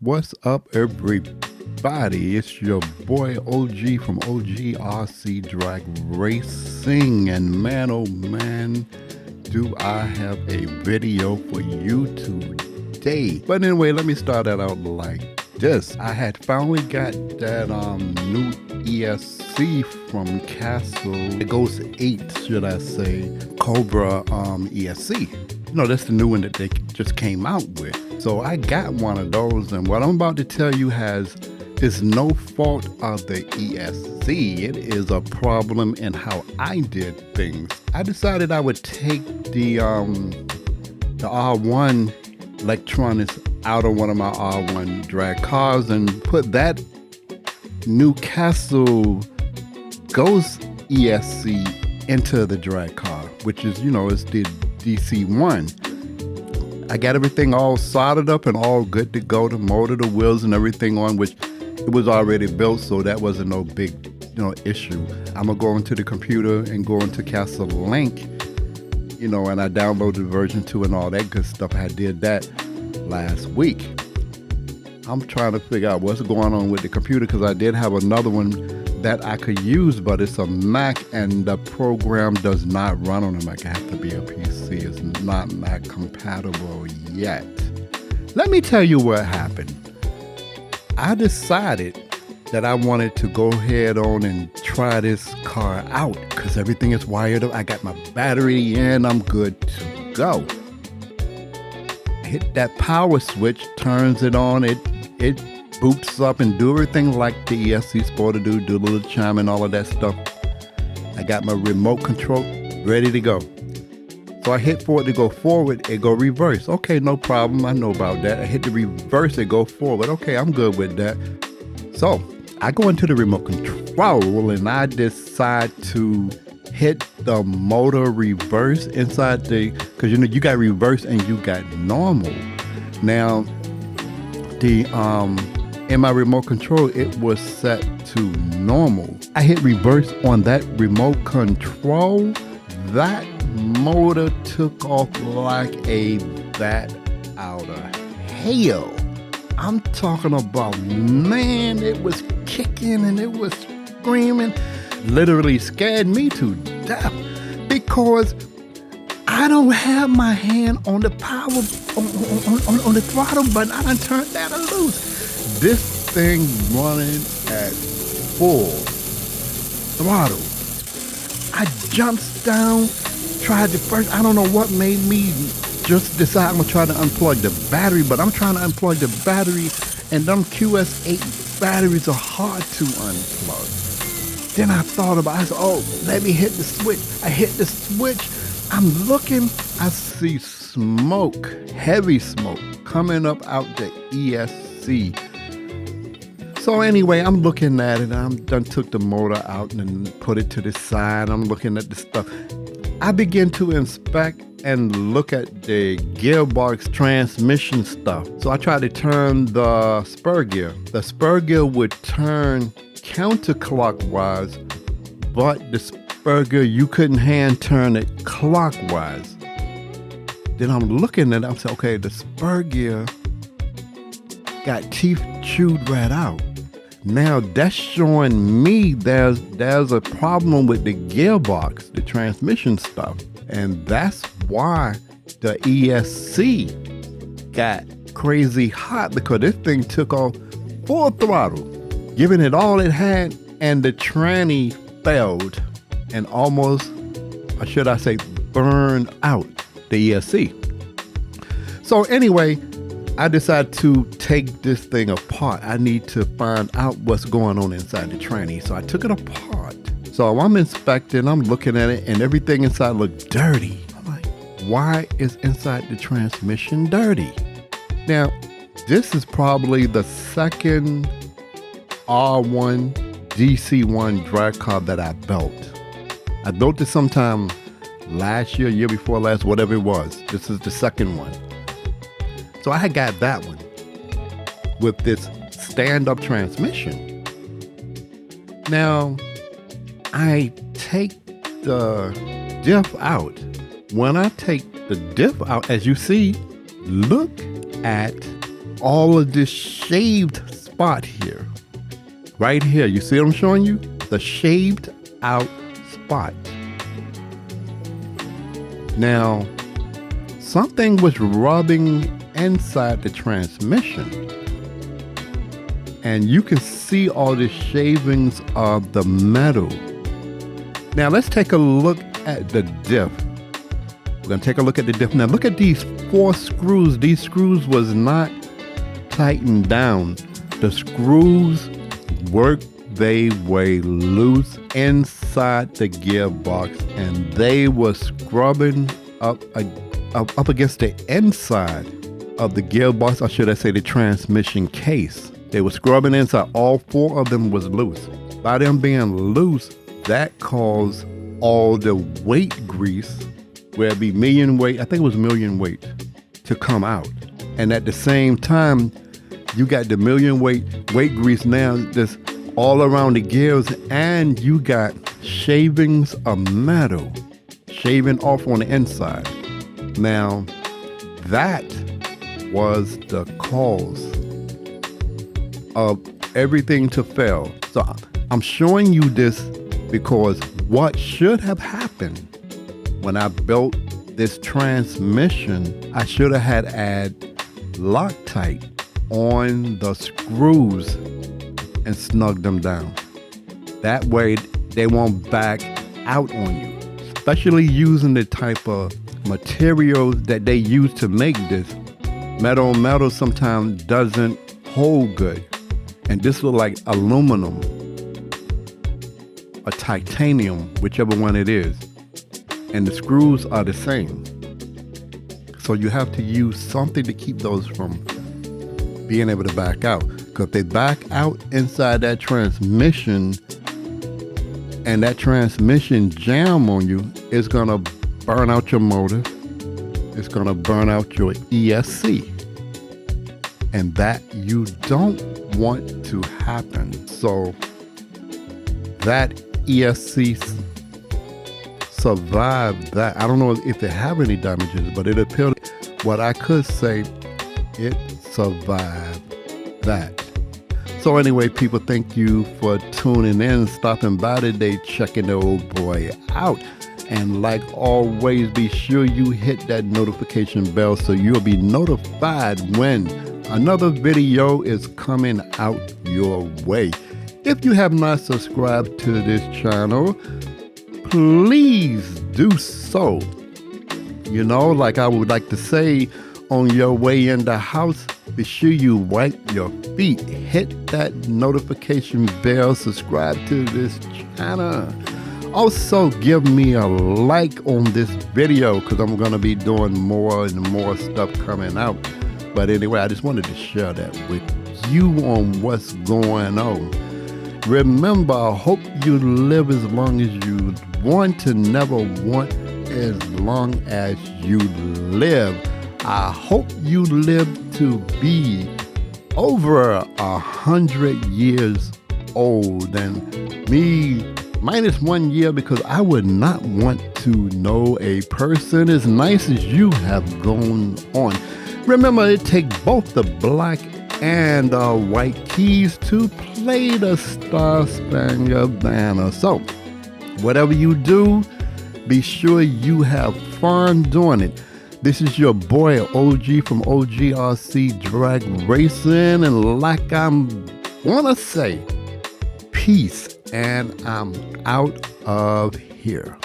What's up, everybody? It's your boy OG from OGRC Drag Racing. And man, oh man, do I have a video for you today. But anyway, let me start that out like this. I had finally got that new ESC from Castle. It goes 8, should I say, Cobra ESC. You know, that's the new one that they just came out with. So I got one of those, and what I'm about to tell you is no fault of the ESC. It is a problem in how I did things. I decided I would take the R1 electronics out of one of my R1 drag cars and put that new Castle Ghost ESC into the drag car, which is, you know, it's the DC1. I got everything all soldered up and all good to go. The motor, the wheels, and everything on, which it was already built, so that wasn't no big, issue. I'm gonna go into the computer and go into Castle Link, and I downloaded version 2 and all that good stuff. I did that last week. I'm trying to figure out what's going on with the computer because I did have another one that I could use, but it's a Mac and the program does not run on a Mac. It has to be a PC. It's not Mac compatible yet. Let me tell you what happened. I decided that I wanted to go ahead on and try this car out because everything is wired up. I got my battery in. I'm good to go. Hit that power switch, turns it on. It boots up and do everything like the ESC supposed to do a little chime and all of that stuff. I got my remote control ready to go. So I hit for it to go forward, it go reverse. Okay, no problem, I know about that. I hit the reverse, it go forward. Okay, I'm good with that. So I go into the remote control and I decide to hit the motor reverse inside because you got reverse and you got normal. Now, in my remote control, it was set to normal. I hit reverse on that remote control. That motor took off like a bat out of hell. I'm talking about, man, it was kicking and it was screaming. Literally scared me to death because I don't have my hand on the power, on the throttle button. I done turned that loose. This thing running at full throttle. I jumped down, tried the first, I don't know what made me just decide I'm gonna try to unplug the battery, but I'm trying to unplug the battery and them QS8 batteries are hard to unplug. Then I thought about it, I said, oh, let me hit the switch. I hit the switch. I'm looking, I see smoke, heavy smoke coming up out the ESC. So anyway, I'm looking at it. I'm done took the motor out and put it to the side. I'm looking at the stuff. I begin to inspect and look at the gearbox transmission stuff. So I tried to turn the spur gear. The spur gear would turn counterclockwise, but the spur gear, you couldn't hand turn it clockwise. Then I'm looking at it, I'm saying, okay, the spur gear got teeth chewed right out. Now that's showing me there's a problem with the gearbox, the transmission stuff. And that's why the ESC got crazy hot because this thing took off full throttle, giving it all it had, and the tranny failed and almost, or should I say, burned out the ESC. So anyway, I decided to take this thing apart. I need to find out what's going on inside the tranny. So I took it apart. So I'm inspecting, I'm looking at it, and everything inside looked dirty. I'm like, why is inside the transmission dirty? Now, this is probably the second R1 DC1 drag car that I built. I built this sometime last year before last, whatever it was. This is the second one. So I had got that one with this stand-up transmission. Now, I take the diff out. When I take the diff out, as you see, look at all of this shaved spot here. Right here, you see what I'm showing you? The shaved out spot. Now, something was rubbing inside the transmission. And you can see all the shavings of the metal. Now let's take a look at the diff. We're going to take a look at the diff. Now look at these 4 screws. These screws was not tightened down. The screws worked their way loose inside the gearbox, and they were scrubbing up against the inside of the gearbox, or should I say the transmission case. They were scrubbing inside. All 4 of them was loose. By them being loose, that caused all the weight grease, where it be million weight, I think it was million weight, to come out. And at the same time, you got the million weight grease now that's all around the gears, and you got shavings of metal shaving off on the inside. Now, that was the cause of everything to fail. So I'm showing you this because what should have happened when I built this transmission, I should have had add Loctite on the screws and snug them down. That way they won't back out on you, especially using the type of materials that they use to make this. Metal on metal sometimes doesn't hold good. And this looks like aluminum or titanium, whichever one it is. And the screws are the same. So you have to use something to keep those from being able to back out. Because if they back out inside that transmission and that transmission jam on you, it's going to burn out your motor. It's going to burn out your ESC. And that you don't want to happen. So that ESC survived that. I don't know if it have any damages, but it appeared, what I could say, it survived that. So anyway, people, thank you for tuning in, stopping by today, checking the old boy out. And like always, be sure you hit that notification bell so you'll be notified when another video is coming out your way. If you have not subscribed to this channel, please do so. You know, like I would like to say, on your way in the house, be sure you wipe your feet, hit that notification bell, subscribe to this channel. Also, give me a like on this video because I'm going to be doing more and more stuff coming out. But anyway, I just wanted to share that with you on what's going on. Remember, I hope you live as long as you want to, never want as long as you live. I hope you live to be over 100 years old, and me minus 1 year, because I would not want to know a person as nice as you have gone on. Remember, it takes both the black and the white keys to play the Star Spangled Banner. So, whatever you do, be sure you have fun doing it. This is your boy OG from OGRC Drag Racing, and like I'm gonna say, peace, and I'm out of here.